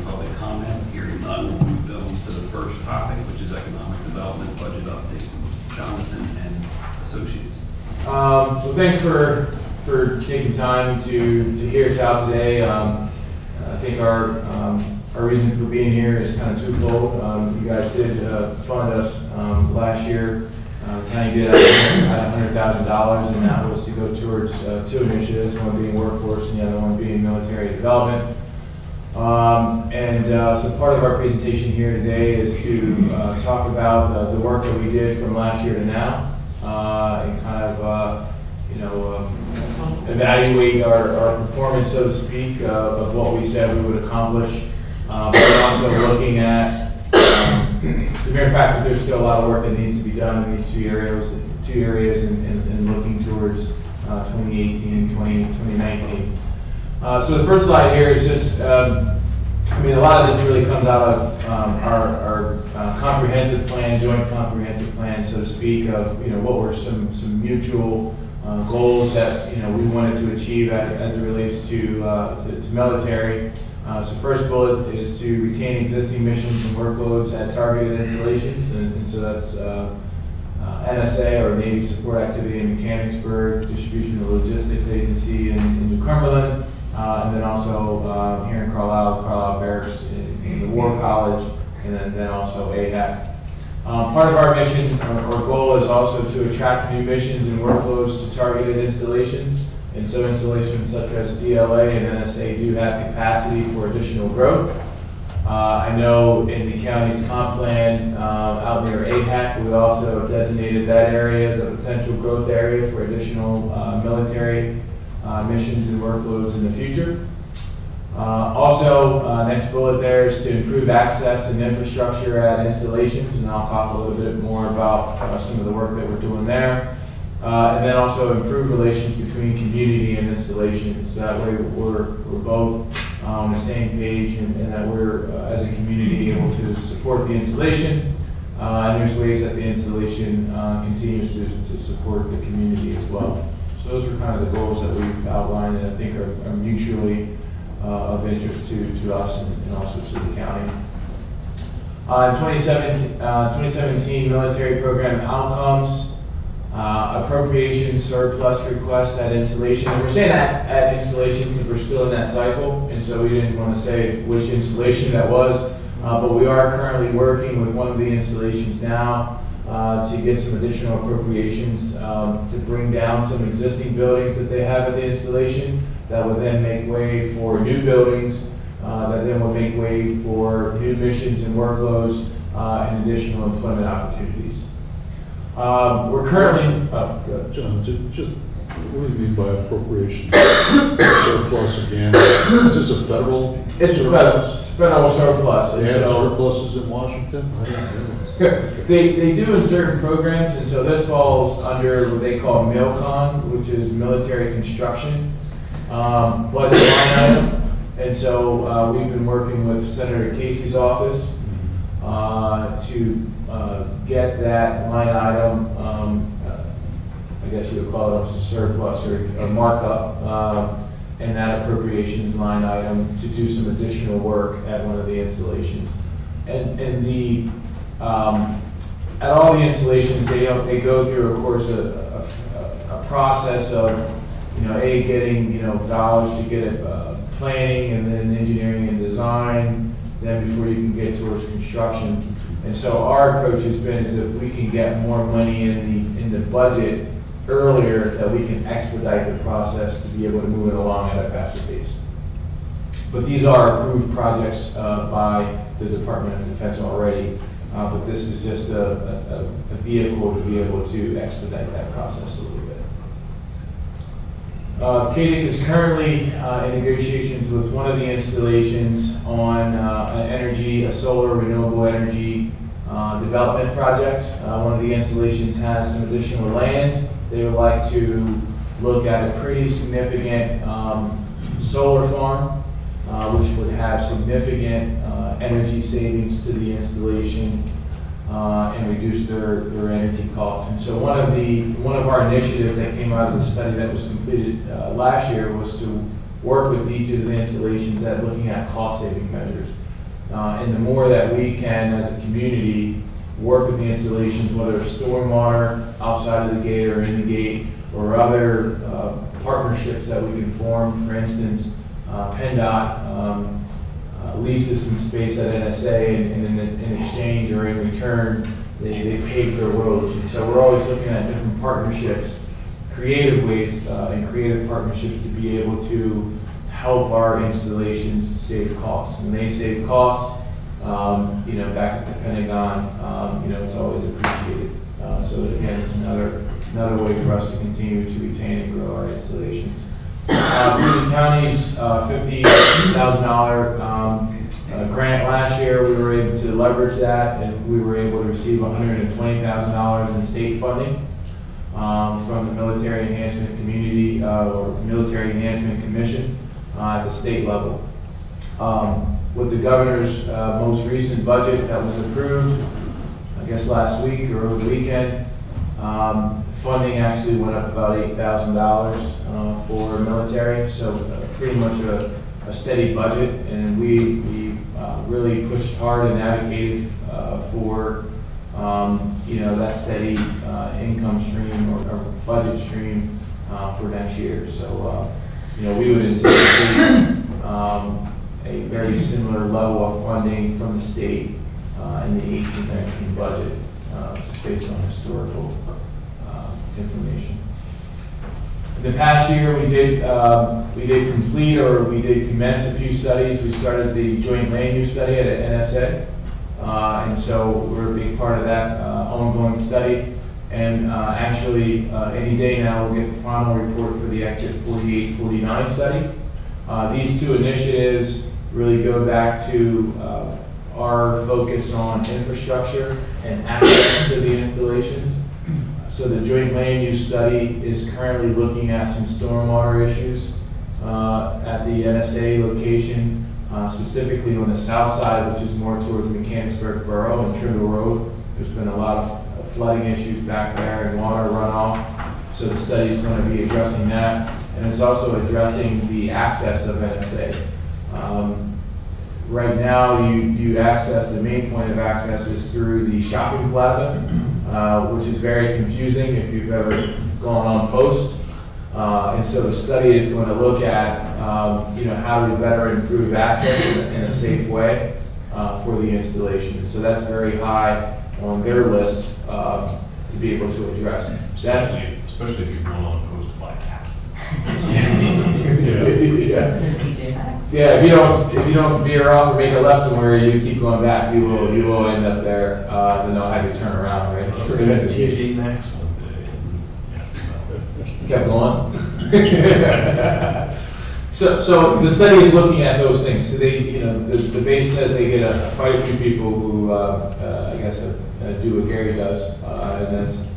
any public comment? Hearing none, we'll move to the first topic, which is economic development budget update. Jonathan and Associates. So thanks for taking time to hear us out today. I think our reason for being here is kind of twofold. You guys did fund us last year. County did at $100,000, and that was to go towards two initiatives, one being workforce and the other one being military development. So part of our presentation here today is to talk about the work that we did from last year to now, and kind of evaluate our performance, so to speak, of what we said we would accomplish, but also looking at the mere fact that there's still a lot of work that needs to be done in these two areas and looking towards 2018 and 2019. So the first slide here is just, a lot of this really comes out of our comprehensive plan, joint comprehensive plan, so to speak, of what were some mutual goals that we wanted to achieve as it relates to military. So first bullet is to retain existing missions and workloads at targeted installations, and so that's NSA, or Navy Support Activity in Mechanicsburg, Distribution and Logistics Agency in New Cumberland, and then also here in Carlisle Barracks in the War College, and then also AHAC. Part of our mission or goal is also to attract new missions and workloads to targeted installations. And so installations such as DLA and NSA do have capacity for additional growth. I know in the county's comp plan out near APAC, we also designated that area as a potential growth area for additional military missions and workloads in the future. Next bullet there is to improve access and infrastructure at installations, and I'll talk a little bit more about some of the work that we're doing there. And then also improve relations between community and installations. That way we're both on the same page, and that we're, as a community, able to support the installation. And there's ways that the installation continues to support the community as well. So those are kind of the goals that we've outlined, and I think are mutually of interest to us and also to the county. In 2017 military program outcomes. Appropriation surplus requests at installation. And we're saying that at installation because we're still in that cycle, and so we didn't want to say which installation that was, but we are currently working with one of the installations now to get some additional appropriations to bring down some existing buildings that they have at the installation that would then make way for new buildings that then will make way for new missions and workloads and additional employment opportunities. We're currently... John, just what do you mean by appropriation? Surplus again? Is this a federal? It's surplus? Federal surplus. They have surpluses in Washington? I didn't realize. They do in certain programs, and so this falls under what they call MILCON, which is military construction budget line item. And so we've been working with Senator Casey's office to get that line item, I guess you would call it a surplus or markup, and that appropriations line item to do some additional work at one of the installations. And the at all the installations, they go through, of course, a process of getting dollars to get it planning, and then engineering and design, then before you can get towards construction. And so our approach has been is if we can get more money in the budget earlier, that we can expedite the process to be able to move it along at a faster pace. But these are approved projects by the Department of Defense already, but this is just a vehicle to be able to expedite that process a little bit. CADIC is currently in negotiations with one of the installations on a solar renewable energy development project. One of the installations has some additional land. They would like to look at a pretty significant solar farm, which would have significant energy savings to the installation and reduce their energy costs. And so one of our initiatives that came out of the study that was completed last year was to work with each of the installations at looking at cost saving measures. And the more that we can, as a community, work with the installations, whether it's stormwater outside of the gate or in the gate, or other partnerships that we can form. For instance, PennDOT leases some space at NSA, and in exchange or in return, they pave their roads. And so we're always looking at different partnerships, creative ways and creative partnerships to be able to help our installations save costs. When they save costs, back at the Pentagon, it's always appreciated. So again, it's another way for us to continue to retain and grow our installations. Through the county's $50,000 grant last year, we were able to leverage that, and we were able to receive $120,000 in state funding from the Military Enhancement Community or Military Enhancement Commission at the state level. With the governor's most recent budget that was approved, I guess last week or over the weekend, funding actually went up about $8,000 for military, so pretty much a steady budget, and we really pushed hard and advocated for that steady income stream or budget stream for next year. So we would anticipate a very similar level of funding from the state in the 18-19 budget, just based on historical information. In the past year, we did complete or we did commence a few studies. We started the joint land use study at NSA, and so we're a big part of that ongoing study. And actually, any day now, we'll get the final report for the Exit 4849 study. These two initiatives really go back to our focus on infrastructure and access to the installations. So the joint land use study is currently looking at some stormwater issues at the NSA location, specifically on the south side, which is more towards Mechanicsburg Borough and Trimble Road. There's been a lot of flooding issues back there and water runoff. So the study is going to be addressing that. And it's also addressing the access of NSA. Right now, you access, the main point of access is through the shopping plaza, which is very confusing if you've ever gone on post. And so the study is going to look at, how do we better improve access in a safe way for the installation. So that's very high on their list to be able to address. Especially if you're going on post to buy gas. Yeah, if you don't veer off or make a left somewhere, you keep going back, you will end up there, then they'll have you turn around, right? TJ Maxx one day. Kept going. So the study is looking at those things. So the base says they get quite a few people who, I guess, do what Gary does, and that's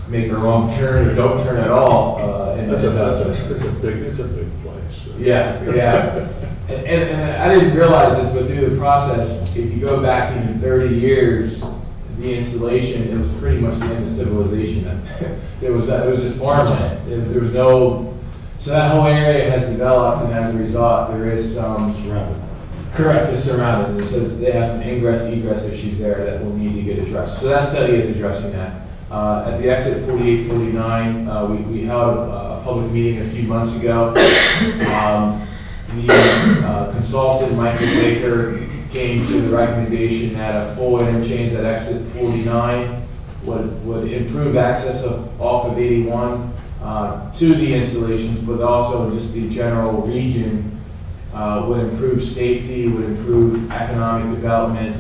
make a wrong turn or don't turn at all. It's a big place. Yeah. And I didn't realize this, but through the process, if you go back even 30 years, the installation, it was pretty much the end of civilization. It was just farmland. There was no, so that whole area has developed, and as a result, there is some Surrounded. Correct, it's surrounded. It says they have some egress issues there that will need to get addressed. So that study is addressing that. At the Exit 4849, we held a public meeting a few months ago. The consultant, Michael Baker, came to the recommendation that a full interchange at Exit 49 would improve access off of 81 to the installations, but also just the general region would improve safety, would improve economic development,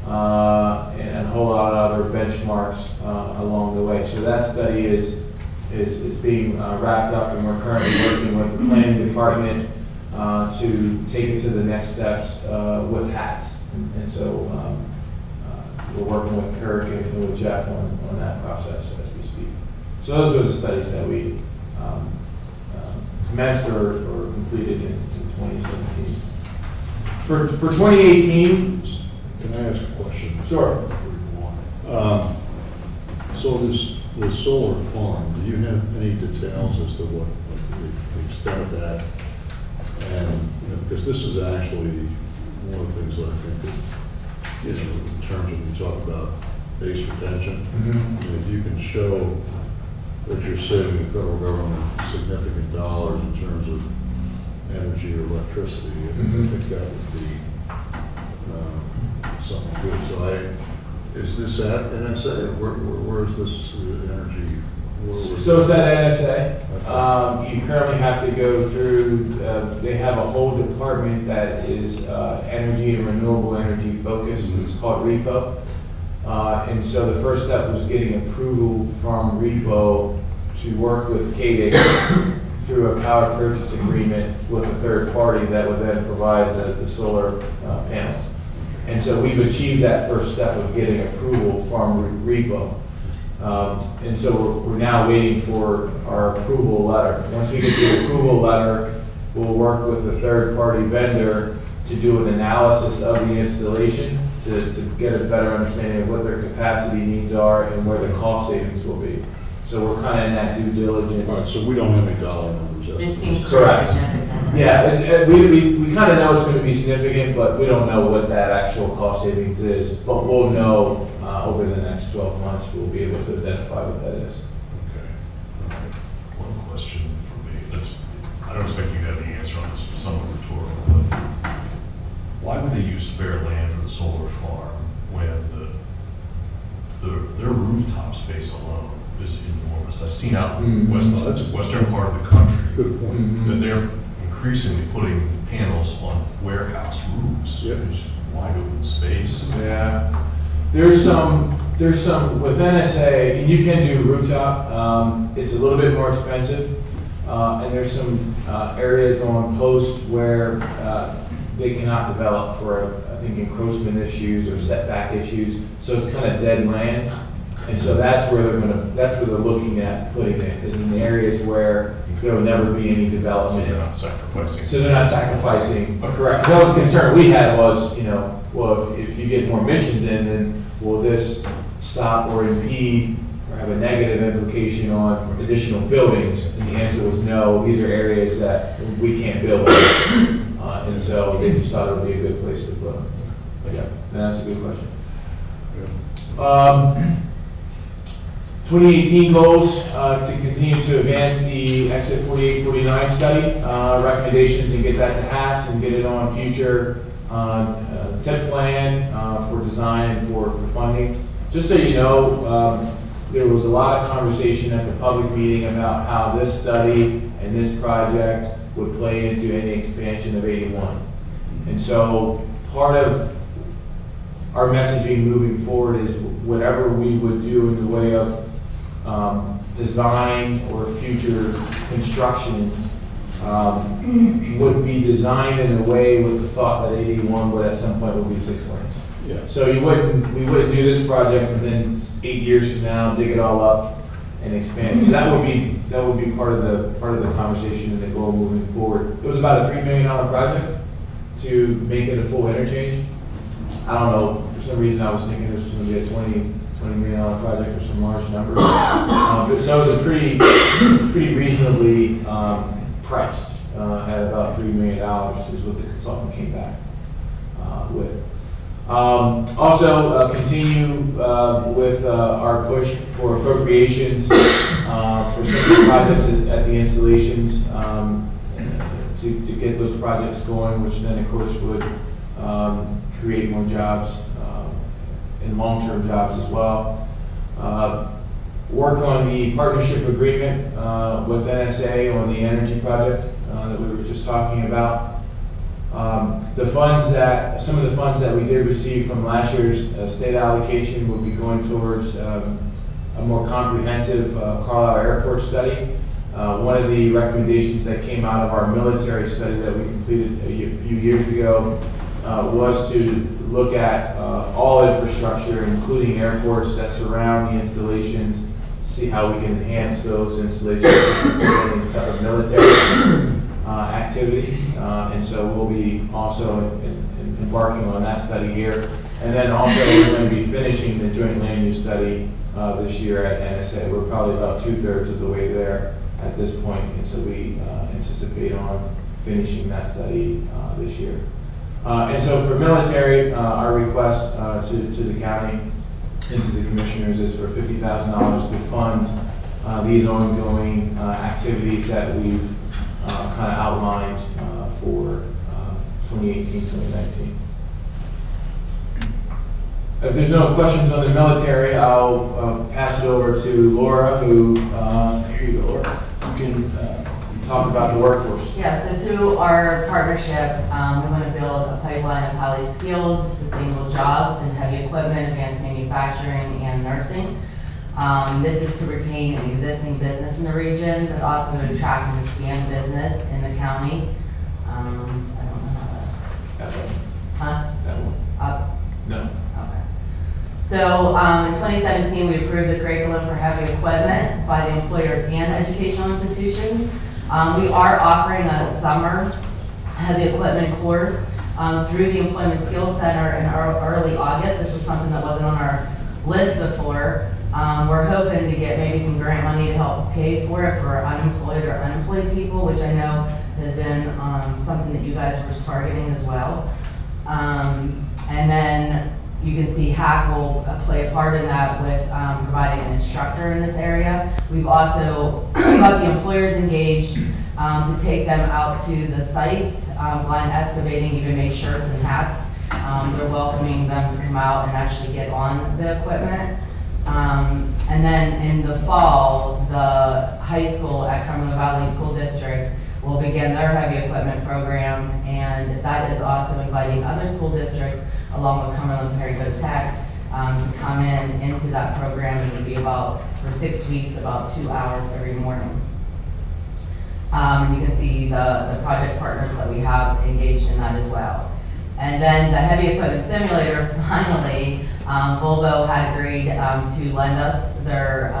and a whole lot of other benchmarks along the way. So that study is being wrapped up, and we're currently working with the planning department to take it to the next steps with HATS. And so we're working with Kirk and with Jeff on that process as we speak. So those were the studies that we commenced or completed in 2017. For 2018, Can I ask a question? sure. So this solar farm, do you have any details as to what the extent of that? And, because this is actually one of the things I think that, you know, in terms of, you talk about base retention, I mean, if you can show that you're saving the federal government significant dollars in terms of energy or electricity, I think that would be something good. So is this at NSA? Where is this energy? So it's at NSA. You currently have to go through, they have a whole department that is energy and renewable energy focused. It's called REPO. And so the first step was getting approval from REPO to work with KDIC through a power purchase agreement with a third party that would then provide the solar panels. And so we've achieved that first step of getting approval from REPO. And so we're now waiting for our approval letter. Once we get the approval letter, we'll work with the third party vendor to do an analysis of the installation to get a better understanding of what their capacity needs are and where the cost savings will be. So we're kind of in that due diligence. All right, so we don't have any dollar numbers yet. It seems Correct. significant. Yeah, we kind of know it's going to be significant, but we don't know what that actual cost savings is. But we'll know over the next 12 months, we'll be able to identify what that is. Okay. All right. One question for me, I don't expect you to have the answer on this, somewhat rhetorical, but why would they use spare land for the solar farm when their rooftop space alone is enormous? I've seen out in western part of the country Good point. that they're increasingly putting panels on warehouse roofs. Yep. There's wide open space. Yeah, there's some with NSA, and you can do rooftop. It's a little bit more expensive, and there's some areas on Post where they cannot develop for I think encroachment issues or setback issues. So it's kind of dead land, and so that's where they're looking at putting it, is in the areas where there will never be any So development. they're not sacrificing. So they're not sacrificing, correct. That was the concern we had was, well, if you get more emissions in, then will this stop or impede or have a negative implication on additional buildings? And the answer was no, these are areas that we can't build. And so they just thought it would be a good place to put them. But yeah, that's a good question. Yeah. 2018 goals, to continue to advance the Exit 4849 study, recommendations, and get that to HAS and get it on future TIP plan for design and for funding. Just so you know, there was a lot of conversation at the public meeting about how this study and this project would play into any expansion of 81. And so part of our messaging moving forward is whatever we would do in the way of design or future construction would be designed in a way with the thought that 81 would at some point will be 6 lanes. Yeah. So we wouldn't do this project and then 8 years from now dig it all up and expand. So that would be part of the conversation and the goal moving forward. It was about a $3 million project to make it a full interchange. I don't know, for some reason I was thinking this was going to be a $20 million project or some large number. So it was a pretty reasonably priced at about $3 million is what the consultant came back with. Also, continue with our push for appropriations for some of the projects at the installations to get those projects going, which then of course would create more jobs and long-term jobs as well. Work on the partnership agreement with NSA on the energy project that we were just talking about. Some of the funds that we did receive from last year's state allocation will be going towards a more comprehensive Carlisle Airport study. One of the recommendations that came out of our military study that we completed a few years ago was to look at all infrastructure, including airports that surround the installations, to see how we can enhance those installations and the type of military activity. And so we'll be also embarking on that study here. And then also we're going to be finishing the joint land use study this year at NSA. We're probably about 2/3 of the way there at this point, and so we anticipate on finishing that study this year. And so for military, our request to the county and to the commissioners is for $50,000 to fund these ongoing activities that we've kind of outlined for 2018, 2019. If there's no questions on the military, I'll pass it over to Laura, who, here you go, Laura. You can talk about the workforce. Yeah, so through our partnership, we want to build a pipeline of highly skilled, sustainable jobs in heavy equipment, advanced manufacturing, and nursing. This is to retain an existing business in the region, but also to attract and expand business in the county. I don't know how That one. Huh? That one. Up? No. Okay. So in 2017, we approved the curriculum for heavy equipment by the employers and educational institutions. We are offering a summer heavy equipment course through the Employment Skills Center in early August. This was something that wasn't on our list before. We're hoping to get maybe some grant money to help pay for it for unemployed or unemployed people, which I know has been something that you guys were targeting as well. And then you can see HAC will play a part in that with providing an instructor in this area. We've also got the employers engaged to take them out to the sites, blind excavating, even made shirts and hats. They're welcoming them to come out and actually get on the equipment. And then in the fall, the high school at Cumberland Valley School District will begin their heavy equipment program, and that is also inviting other school districts along with Cumberland Perry Go Tech to come into that program. It will be about, for 6 weeks, about 2 hours every morning. And you can see the project partners that we have engaged in that as well. And then the heavy equipment simulator, finally, Volvo had agreed to lend us their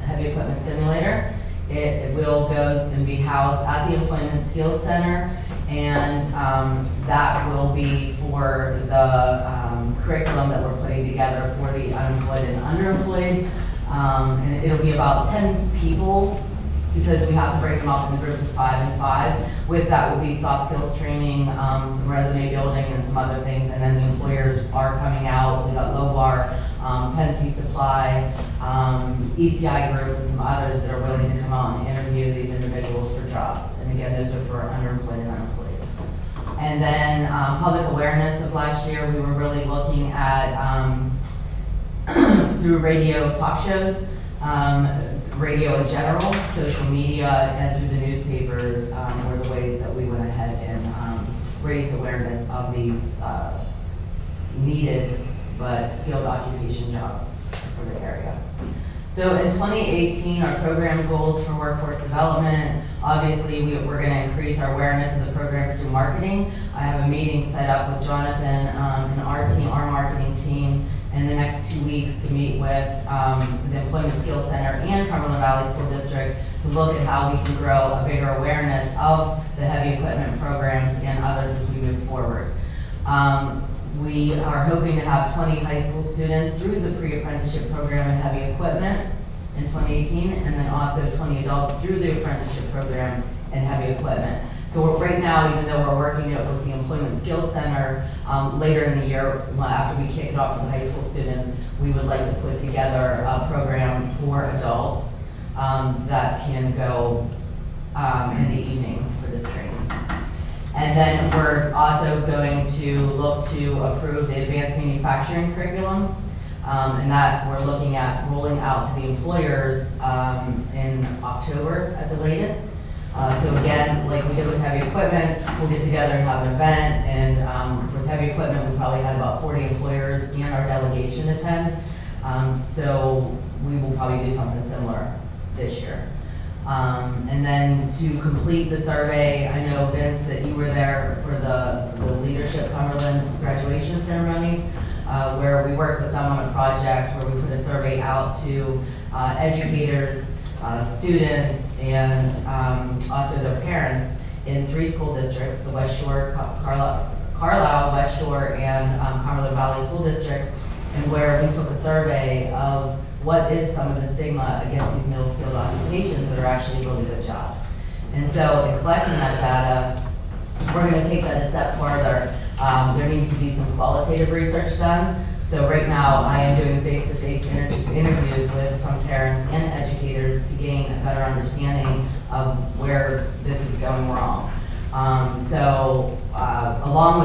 heavy equipment simulator. It will go and be housed at the Employment Skills Center, and that will be for the curriculum that we're putting together for the unemployed and underemployed. And it'll be about 10 people, because we have to break them up in groups of 5 and 5. With that will be soft skills training, some resume building, and some other things. And then the employers are coming out. We got Low Bar, Pensy Supply, ECI Group, and some others that are willing to come out and interview these individuals for jobs. And again, those are for underemployed and unemployed. And then public awareness of last year, we were really looking at through radio talk shows, radio in general, social media, and through the newspapers were the ways that we went ahead and raised awareness of these needed but skilled occupation jobs for the area. So in 2018, our program goals for workforce development, obviously we're going to increase our awareness of the programs through marketing. I have a meeting set up with Jonathan and our team, our marketing team, in the next 2 weeks to meet with the Employment Skills Center and Cumberland Valley School District to look at how we can grow a bigger awareness of the heavy equipment programs and others as we move forward. We are hoping to have 20 high school students through the pre-apprenticeship program in heavy equipment in 2018, and then also 20 adults through the apprenticeship program in heavy equipment. So right now, even though we're working it with the Employment Skills Center, later in the year, after we kick it off for the high school students, we would like to put together a program for adults that can go in the evening for this training. And then we're also going to look to approve the advanced manufacturing curriculum, and that we're looking at rolling out to the employers in October at the latest. So again, like we did with heavy equipment, we'll get together and have an event, and for heavy equipment, we probably had about 40 employers and our delegation attend. So we will probably do something similar this year. And then to complete the survey, I know, Vince, that you were there for the Leadership Cumberland graduation ceremony, where we worked with them on a project where we put a survey out to educators, students, and also their parents in 3 school districts, the West Shore, Carlisle, West Shore, and Cumberland Valley School District, and where we took a survey of what is some of the stigma against these middle-skilled occupations that are actually really good jobs. And so in collecting that data, we're going to take that a step farther There needs to be some qualitative research done. So right now, I am doing face-to-face interviews with some parents and educators to gain a better understanding of where this is going wrong. Along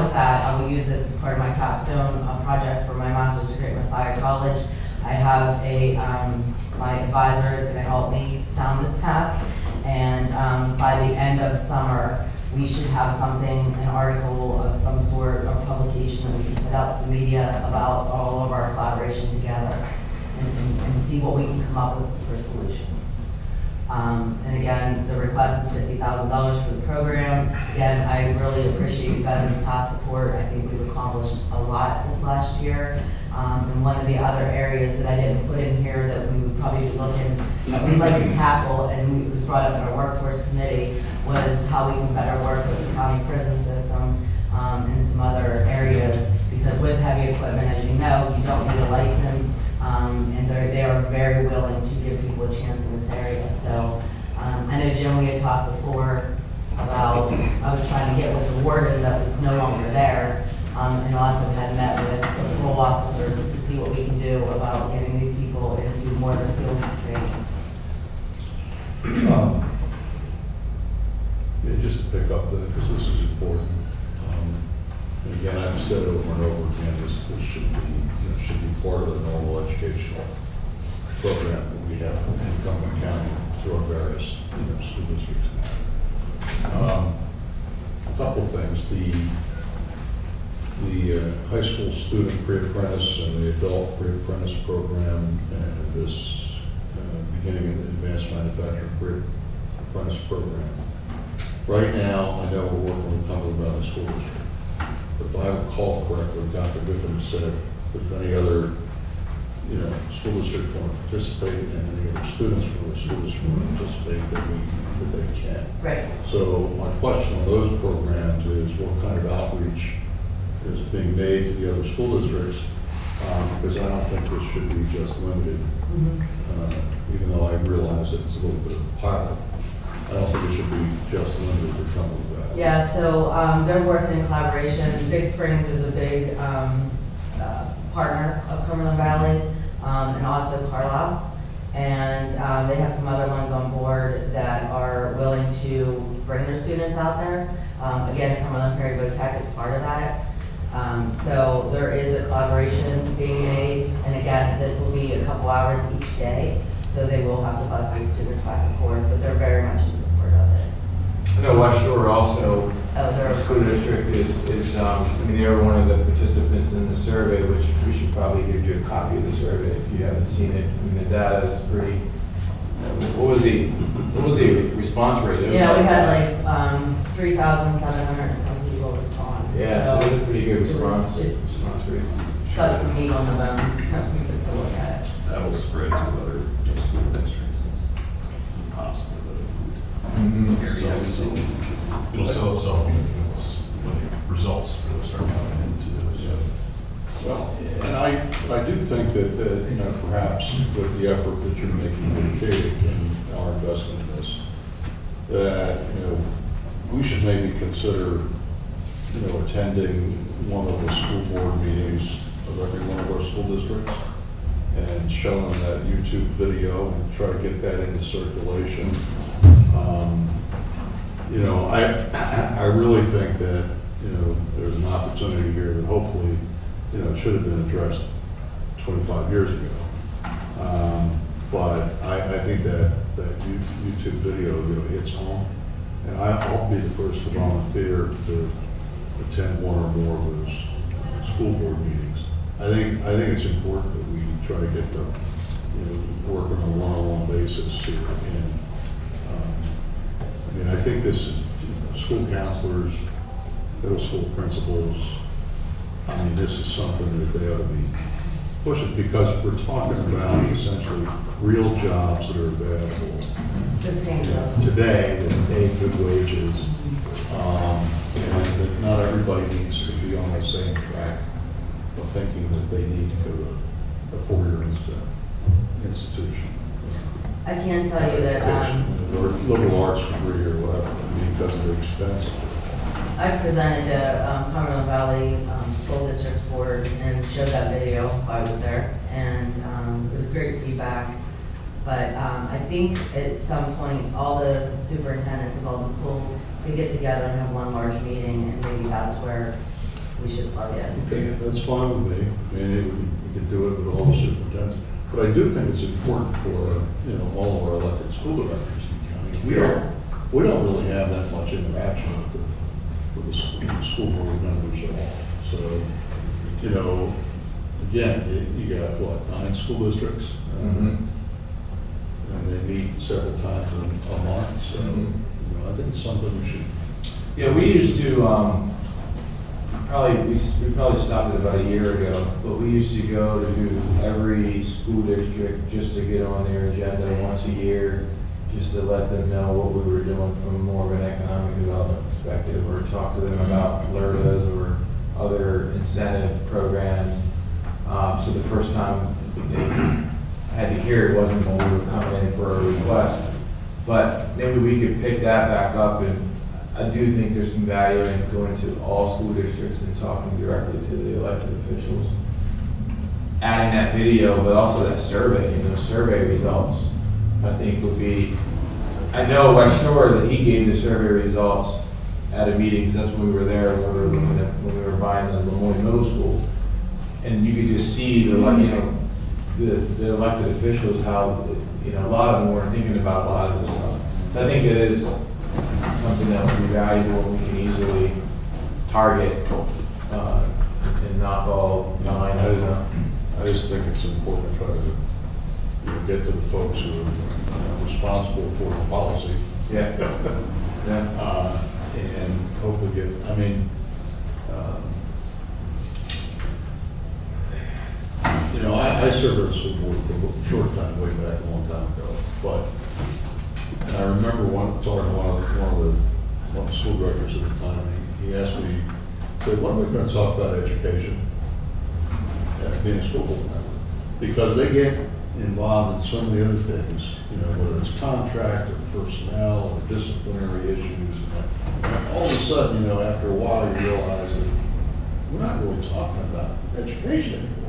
with that, I will use this as part of my capstone project for my master's degree at Messiah College. I have my advisor is going to help me down this path, and by the end of summer, we should have something, an article of some sort of publication that we can put out to the media about all of our collaboration together and see what we can come up with for solutions. And again, the request is $50,000 for the program. Again, I really appreciate you guys' past support. I think we've accomplished a lot this last year. And one of the other areas that I didn't put in here that we would probably be looking, we'd like to tackle, and it was brought up in our workforce committee, was how we can better work with the county prison system and some other areas. Because with heavy equipment, as you know, you don't need a license. And they are very willing to give people a chance in this area. So I know, Jim, we had talked before about, I was trying to get with the warden that was no longer there, and also had met with the parole officers to see what we can do about getting these people into more of the skills training. Just to pick up that, because this is important. And again, I've said over and over again, this should be part of the normal educational program that we have in Cumberland County through our various school districts. A couple things. The high school student pre-apprentice and the adult pre-apprentice program and this beginning of the advanced manufacturing pre-apprentice program. Right now, I know we're working with Cumberland Valley School District. But if I recall correctly, Dr. Witham said that if any other school district want to participate and any other students from the school district want to participate, that they can. Right. So my question on those programs is what kind of outreach is being made to the other school districts? Because I don't think this should be just limited, even though I realize that it's a little bit of a pilot. I don't think it should be just limited to Cumberland Valley. Yeah, so they're working in collaboration. Big Springs is a big partner of Cumberland Valley, and also Carlisle. And they have some other ones on board that are willing to bring their students out there. Again, Cumberland Perry Tech is part of that. So there is a collaboration being made. And again, this will be a couple hours each day. So they will have to bus these students back and forth, but they're very much in support of it. I know West Shore also, They're the school district they were one of the participants in the survey, which we should probably give you a copy of the survey if you haven't seen it. I mean, the data is pretty, what was the response rate? It was we had like 3,700 and some people respond. Yeah, so it was a pretty good response It's rate. got some meat on the bones. We could look at it. That will spread to other school districts. It's impossible, but It'll sell itself when the results really start coming into those. Well, and I do think that perhaps with the effort that you're making dedicated in our investment in this, that we should maybe consider attending one of the school board meetings of every one of our school districts and showing that YouTube video and try to get that into circulation. I really think that there's an opportunity here that hopefully should have been addressed 25 years ago. But I think that YouTube video hits home, and I'll be the first to volunteer to attend one or more of those school board meetings. I think it's important that we try to get them working on a one-on-one basis here. And I think this school counselors, middle school principals, this is something that they ought to be pushing, because we're talking about essentially real jobs that are available today that pay good wages, and that not everybody needs to be on the same track of thinking that they need to go to a four-year institution. I can tell you that or liberal arts degree or whatever, because of the expense. I presented to Cumberland Valley School District Board and showed that video while I was there, and it was great feedback. But I think at some point, all the superintendents of all the schools could get together and have one large meeting, and maybe that's where we should plug in. Okay, that's fine with me. I mean, we could do it with all the superintendents. But I do think it's important for, all of our elected school directors in the county. We don't really have that much interaction with the school board members at all. So, again, you got, what, 9 school districts? And they meet several times a month, so, I think it's something we should. Yeah, we used to, we probably stopped it about a year ago, but we used to go to every school district just to get on their agenda once a year, just to let them know what we were doing from more of an economic development perspective, or talk to them about LERTAs or other incentive programs. So the first time I had to hear it wasn't when we were coming in for a request, but maybe we could pick that back up, and I do think there's some value in going to all school districts and talking directly to the elected officials. Adding that video, but also that survey, those survey results, I think would be, I know West Shore that he gave the survey results at a meeting, because that's when we were there, when we were buying the Lemoyne Middle School. And you could just see the elected officials, how, a lot of them weren't thinking about a lot of this stuff. I think it is something that would be valuable, and we can easily target and knock all 9 of them. I just think it's important to try to get to the folks who are responsible for the policy. Yeah. Yeah. And hopefully get, I served on the school board for a short time, way back, a long time ago. And I remember talking to one of the school directors at the time. He asked me, said, "When are we going to talk about education?" Being a school board member, because they get involved in so many other things, whether it's contract or personnel or disciplinary issues. And all of a sudden, after a while, you realize that we're not really talking about education anymore.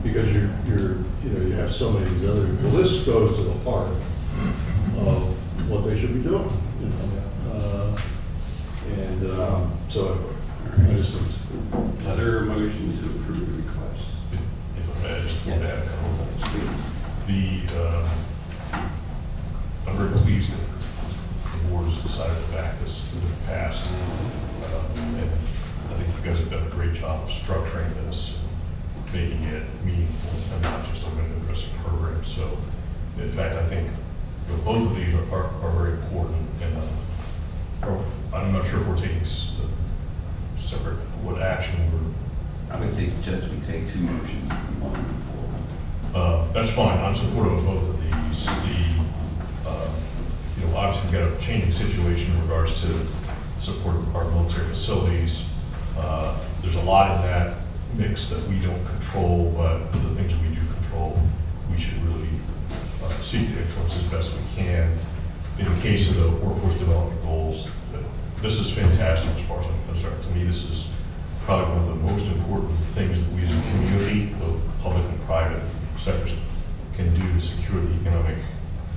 Because you have so many of these other. Well, this goes to the heart of what they should be doing. So I just think it's cool. Is there a motion to approve the request? If I may, I just want to add a couple things. I'm very pleased that the board has decided to back this in the past. And I think you guys have done a great job of structuring this, making it meaningful and not just a window dressing program. So, in fact, I think both of these are very important. And I'm not sure if we're taking separate, what action we're. I would suggest we take 2 motions if we want to move forward. That's fine. I'm supportive of both of these. Obviously we've got a changing situation in regards to support of our military facilities. There's a lot in that mix that we don't control, but the things that we do control, we should really seek to influence as best we can. In the case of the workforce development goals, this is fantastic as far as I'm concerned. To me, this is probably one of the most important things that we as a community, both public and private sectors, can do to secure the economic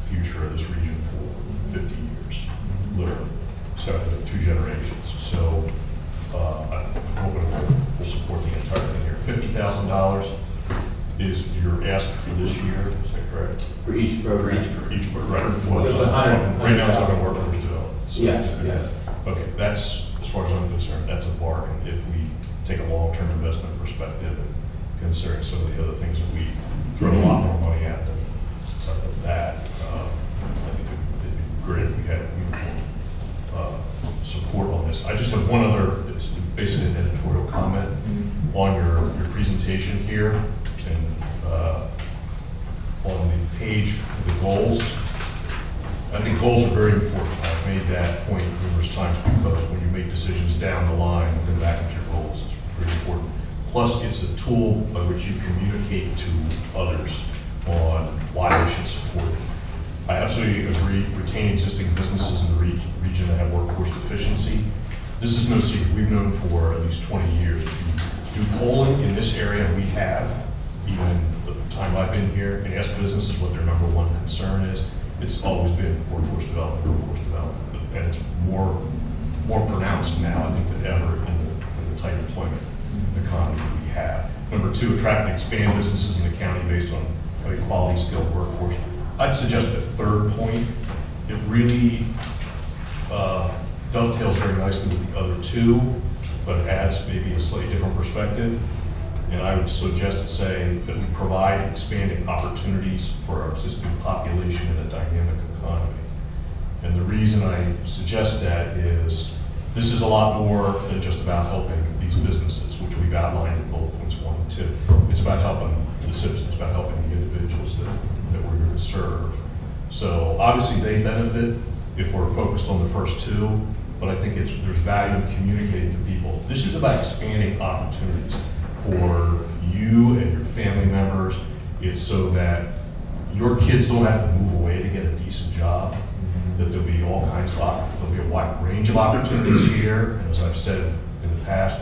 future of this region for 50 years, literally, so 2 generations. So I'm hoping we'll support the entire thing here. $50,000 is your ask for this year, is that correct? For each program. Each program, right? So it's 100. Right now, it's talking workforce development. So Yes. Okay, that's, as far as I'm concerned, that's a bargain if we take a long-term investment perspective and considering some of the other things that we throw a lot more money at than that. I think it'd be great if we had uniform support on this. I just have one other, it's basically an editorial comment on your presentation here, and on the page, the goals. I think goals are very important. I've made that point numerous times because when you make decisions down the line, looking back at your goals is pretty important. Plus, it's a tool by which you communicate to others on why they should support it. I absolutely agree, retain existing businesses in the region that have workforce deficiency. this is no secret. We've known for at least 20 years. If you do polling in this area, we have, even the time I've been here, and ask businesses what their number one concern is. It's always been workforce development, and it's more pronounced now, I think, than ever in the tight employment economy that we have. Number two, attract and expand businesses in the county based on a quality, skilled workforce. I'd suggest a third point. It really dovetails very nicely with the other two, but it adds maybe a slightly different perspective. And I would suggest to say that we provide expanding opportunities for our existing population in a dynamic economy. And the reason I suggest that is this is a lot more than just about helping these businesses, which we've outlined in bullet points 1 and 2. It's about helping the citizens, it's about helping the individuals that we're here to serve. So obviously they benefit if we're focused on the first two, but I think there's value in communicating to people. This is about expanding opportunities for you and your family members. It's so that your kids don't have to move away to get a decent job, that there'll be all kinds of, there'll be a wide range of opportunities here. And as I've said in the past,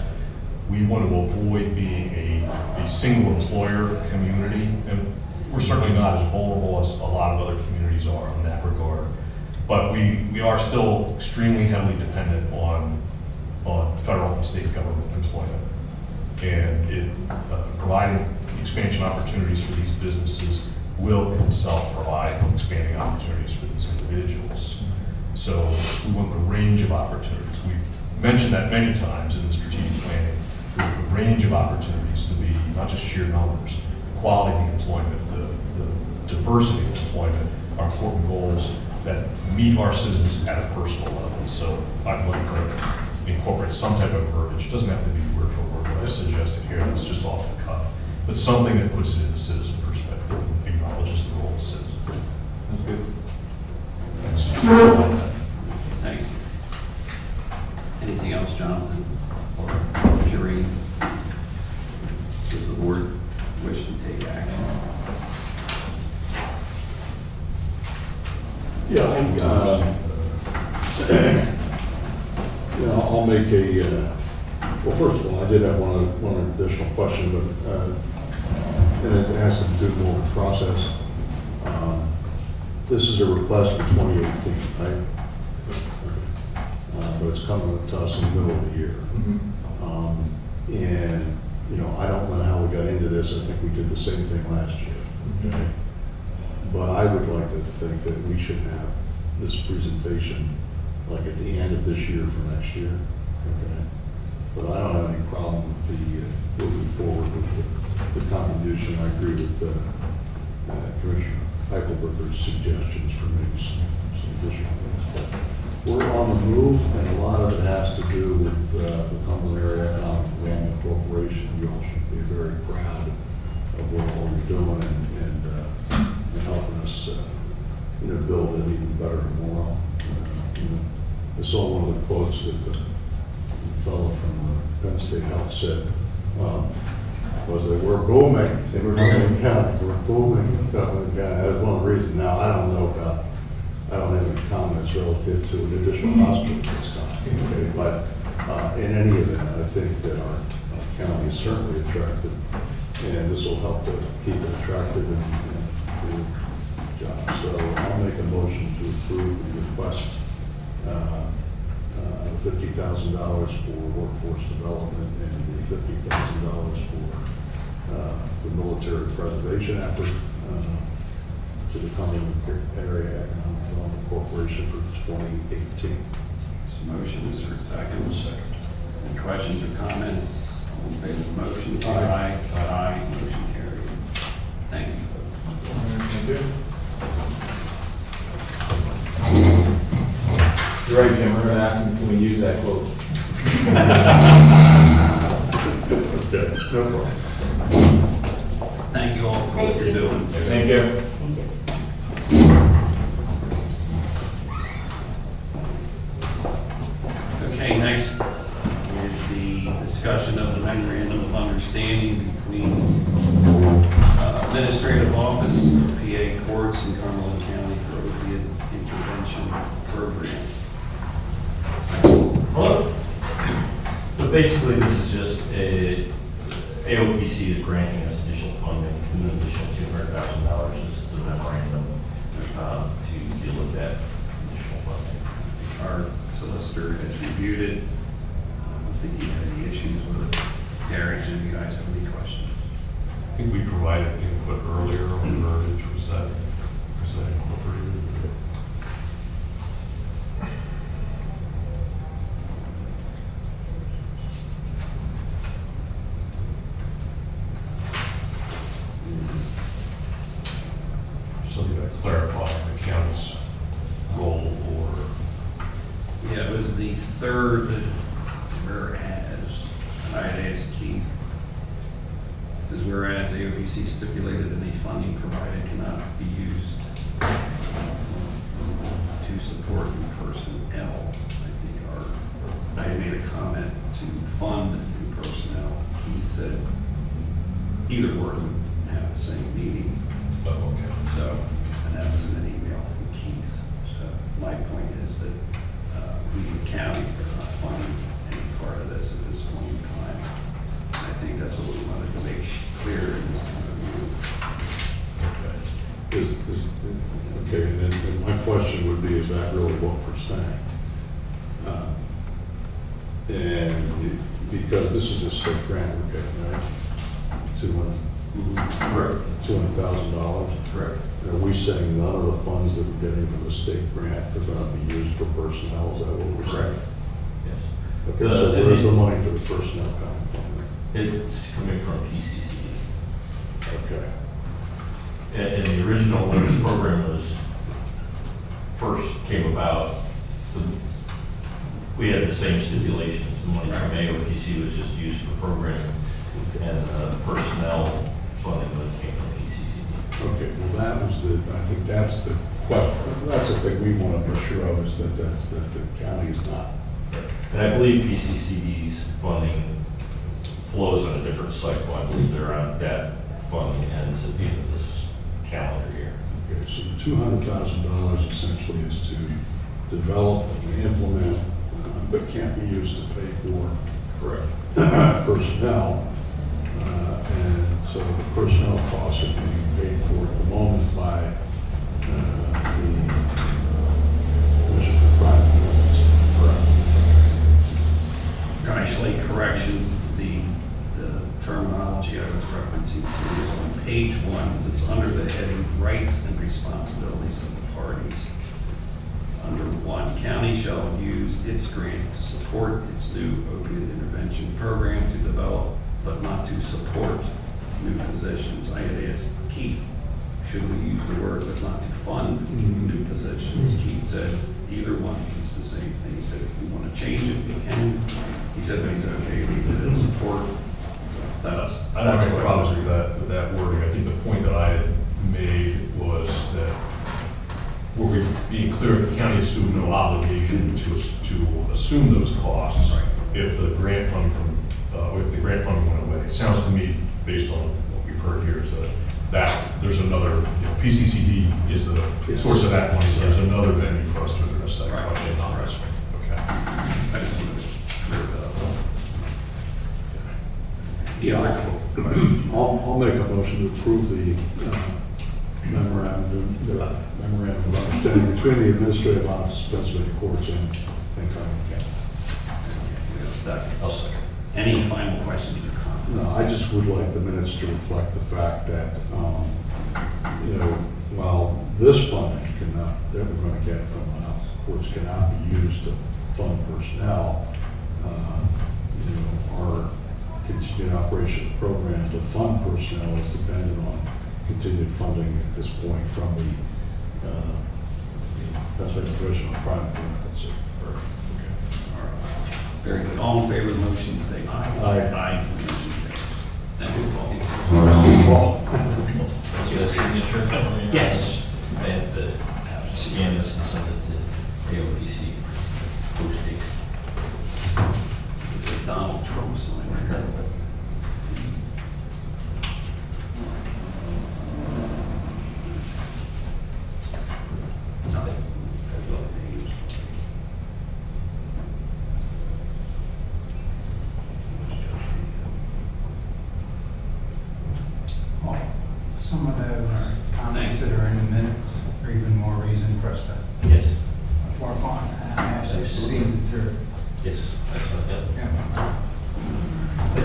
we want to avoid being a single employer community. And we're certainly not as vulnerable as a lot of other communities are in that regard. But we are still extremely heavily dependent on federal and state government employment. And providing expansion opportunities for these businesses will in itself provide expanding opportunities for these individuals. So we want the range of opportunities. We've mentioned that many times in the strategic planning. We want the range of opportunities to be not just sheer numbers, the quality of the employment, the diversity of employment are important goals that meet our citizens at a personal level. So I'd like to incorporate some type of verbiage. It doesn't have to be word for word what I suggested here. It's just off the cuff. But something that puts it in the citizen perspective and acknowledges the role of the citizen. That's good. Thanks. Thank you. Anything else, Jonathan or Shereen? Does the board wish to take action? Yeah, I'll make well, first of all, I did have one additional question, but and it has to do more with process. This is a request for 2018, right? But it's coming to us in the middle of the year. And, I don't know how we got into this. I think we did the same thing last year. Okay. But I would like to think that we should have this presentation like at the end of this year for next year. Okay. But I don't have any problem with the moving forward with the contribution. I agree with Commissioner Eichelberger's suggestions for maybe some additional things. But we're on the move, and a lot of it has to do with the Cumberland Area Economic Development Corporation. You all should be very proud of what you're doing and helping us, build it even better tomorrow. I saw one of the quotes that the fellow from Penn State Health said, was that we're booming. We're booming in Cumberland County. That's one of the reasons. Now, I don't have any comments relative to an additional hospital this time. Okay? But in any event, I think that our county is certainly attractive, and this will help to keep it attractive and do the job. So I'll make a motion to approve the request, $50,000 for workforce development and the $50,000 for the military preservation effort to the Cumberland Area Economic Development Corporation for 2018. Motion, is there a second? Second. Any questions or comments? All in favor of the motion, say aye. Aye. Motion carried. Thank you. Thank you. You're right, Jim. We're going to ask him, can we use that quote? Okay, no problem. Thank you all for what you're doing. Thank you. Thank you. Okay, next is the discussion of the memorandum of understanding between Administrative Office, PA Courts, and Cumberland County for Opiate Intervention Program. Hello. basically, this is just AOPC is granting us additional funding, an additional $200,000. This is a memorandum to deal with that additional funding. Our solicitor has reviewed it. I don't think he had any issues with it. Derek, do you guys have any questions? I think we provided input earlier on the verbiage. Was that incorporated? Something to clarify the county's role or. Yeah, it was the third whereas, and I had asked Keith, because whereas AOPC stipulated that any funding provided cannot be used to support new personnel. I think I had made a comment to fund new personnel. Keith said either word would have the same meaning. Oh, okay. So, and that was in an email from Keith. So my point is that we, the county, are not funding any part of this at this point in time. And I think that's what we wanted to make clear in this kind of review. Okay, and then my question would be, is that really what we're saying? Because this is a state grant we're getting, right? Correct. $200,000? Correct. Are we saying none of the funds that we're getting from the state grant are going to be used for personnel? Is that what we're saying? Yes. Okay, so where's the money for the personnel coming from then? It's coming from PCC. Okay. And the original, when this program was first came about, we had the same stipulations. The money from AOPC was just used for programming, and personnel funding came from PCC. Okay, well, that was I think that's the thing we want to be sure of, is that the county is not. And I believe PCCD's funding flows on a different cycle. I believe they're on that funding ends at the end of this calendar year. Okay, so the $200,000 essentially is to develop and implement, but can't be used to pay for personnel. And so the personnel costs are being paid for at the moment by the Commission for Private Units. Slight correction, the terminology I was referencing to is on page 1. It's under the heading Rights and Responsibilities of the Parties. Under 1, county shall use its grant to support its new opioid intervention program to develop, but not to support new positions. I had asked Keith, should we use the word but not to fund new positions? Keith said either one means the same thing. He said if we want to change it, we can. He said but he's okay, we did support. I don't have any problems with that wording. I think the point that I had made was that were we being clear, the county assumed no obligation to assume those costs if the grant funding went away. It sounds to me, based on what we've heard here, is that there's another, PCCD is the source of that money, so there's another venue for us to address that question. Not this one. Okay. I just wanted to clear that up. Yeah, I'll make a motion to approve the memorandum of understanding between the Administrative Office of Pennsylvania Courts and Cumberland County. we have a second. I'll second. Any final questions or comments? No, I just would like the minutes to reflect the fact that, while this funding that we're going to get from the courts cannot be used to fund personnel, our continued operation of the program to fund personnel is dependent on continued funding at this point from the Pennsylvania Commission on Private Units. Very good. All in favor of the motion, say aye. Aye. Aye. Motion carries. Thank you, Paul. Get a signature? Yes. I have to scan this and send it to AOPC. Posting. It's a Donald Trump sign.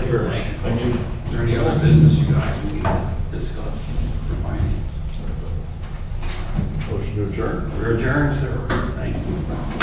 very much. Thank you. Is there any other business you guys need to discuss for finance? Motion to adjourn? We're adjourned, sir. Thank you.